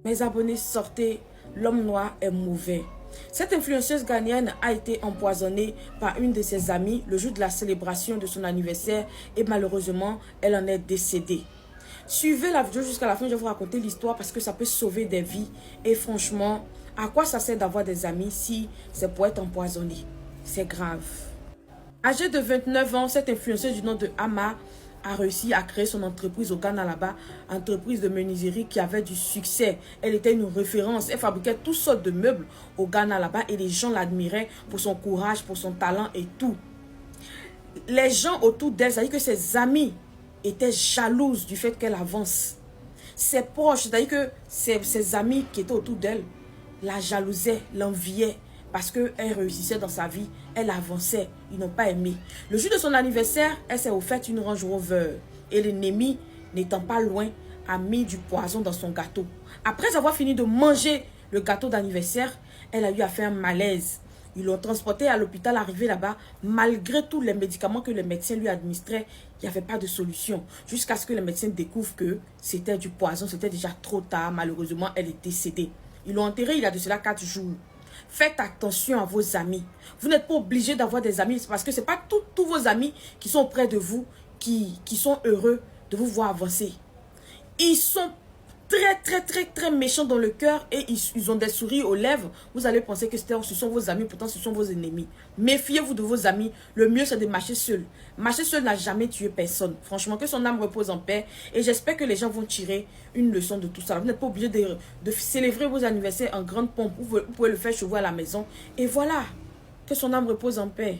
Mes abonnés, sortez, l'homme noir est mauvais. Cette influenceuse ghanéenne a été empoisonnée par une de ses amies le jour de la célébration de son anniversaire et malheureusement, elle en est décédée. Suivez la vidéo jusqu'à la fin, je vais vous raconter l'histoire parce que ça peut sauver des vies. Et franchement, à quoi ça sert d'avoir des amis si c'est pour être empoisonné? C'est grave. Âgée de 29 ans, cette influenceuse du nom de Ama a réussi à créer son entreprise au Ghana là-bas, entreprise de menuiserie qui avait du succès. Elle était une référence, elle fabriquait toutes sortes de meubles au Ghana là-bas et les gens l'admiraient pour son courage, pour son talent et tout. Les gens autour d'elle, c'est-à-dire que ses amis étaient jalouses du fait qu'elle avance. Ses proches, c'est-à-dire que ses amis qui étaient autour d'elle la jalousaient, l'enviaient parce qu'elle réussissait dans sa vie, elle avançait, ils n'ont pas aimé. Le jour de son anniversaire, elle s'est offerte une Range Rover et l'ennemi, n'étant pas loin, a mis du poison dans son gâteau. Après avoir fini de manger le gâteau d'anniversaire, elle a eu à faire un malaise. Ils l'ont transportée à l'hôpital, arrivé là-bas, malgré tous les médicaments que le médecin lui administrait, il n'y avait pas de solution. Jusqu'à ce que le médecin découvre que c'était du poison, c'était déjà trop tard, malheureusement, elle est décédée. Ils l'ont enterrée il y a de cela 4 jours. Faites attention à vos amis. Vous n'êtes pas obligé d'avoir des amis parce que ce n'est pas tous vos amis qui sont près de vous qui sont heureux de vous voir avancer. Ils sont très méchants dans le cœur et ils ont des sourires aux lèvres. Vous allez penser que ce sont vos amis, pourtant ce sont vos ennemis. Méfiez-vous de vos amis. Le mieux c'est de marcher seul. Marcher seul n'a jamais tué personne. Franchement, que son âme repose en paix. Et j'espère que les gens vont tirer une leçon de tout ça. Vous n'êtes pas obligé de célébrer vos anniversaires en grande pompe. Vous pouvez le faire chez vous à la maison. Et voilà, que son âme repose en paix.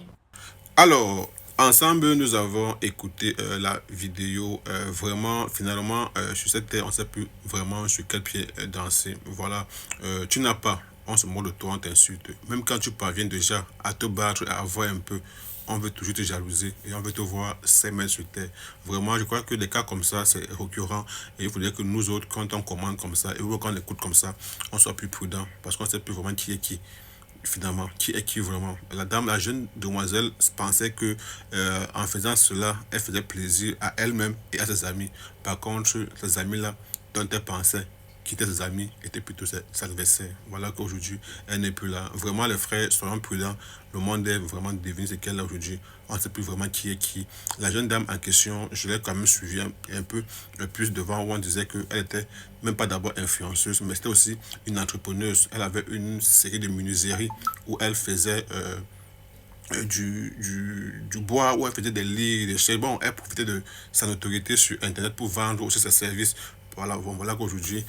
Alors, ensemble, nous avons écouté la vidéo. Vraiment, finalement, sur cette terre, on ne sait plus vraiment sur quel pied danser. Voilà, tu n'as pas, on se moque de toi, on t'insulte. Même quand tu parviens déjà à te battre et à avoir un peu, on veut toujours te jalouser et on veut te voir s'aimer sur terre. Vraiment, je crois que des cas comme ça, c'est récurrent. Et il faudrait que nous autres, quand on commande comme ça, et quand on écoute comme ça, on soit plus prudent parce qu'on ne sait plus vraiment qui est qui. Finalement, qui est qui vraiment. La jeune demoiselle pensait que en faisant cela, elle faisait plaisir à elle-même et à ses amis. Par contre, ses amis-là, dont elle pensait quitter ses amis, étaient plutôt ses adversaires. Voilà qu'aujourd'hui, elle n'est plus là. Vraiment, les frères, soyons prudents. Le monde est vraiment devenu ce qu'elle est aujourd'hui. On ne sait plus vraiment qui est qui. La jeune dame en question, je l'ai quand même suivi un peu plus devant où on disait qu'elle était même pas d'abord influenceuse, mais c'était aussi une entrepreneuse. Elle avait une série de menuiseries où elle faisait du bois, où elle faisait des lits, des chaises. Bon, elle profitait de sa notoriété sur Internet pour vendre aussi ses services. Voilà, bon, voilà qu'aujourd'hui,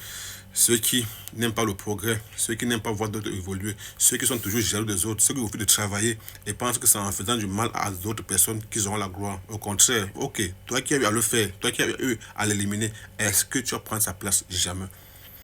ceux qui n'aiment pas le progrès, ceux qui n'aiment pas voir d'autres évoluer, ceux qui sont toujours jaloux des autres, ceux qui refusent de travailler et pensent que c'est en faisant du mal à d'autres personnes qu'ils auront la gloire. Au contraire, ok, toi qui as eu à le faire, toi qui as eu à l'éliminer, est-ce que tu vas prendre sa place? Jamais.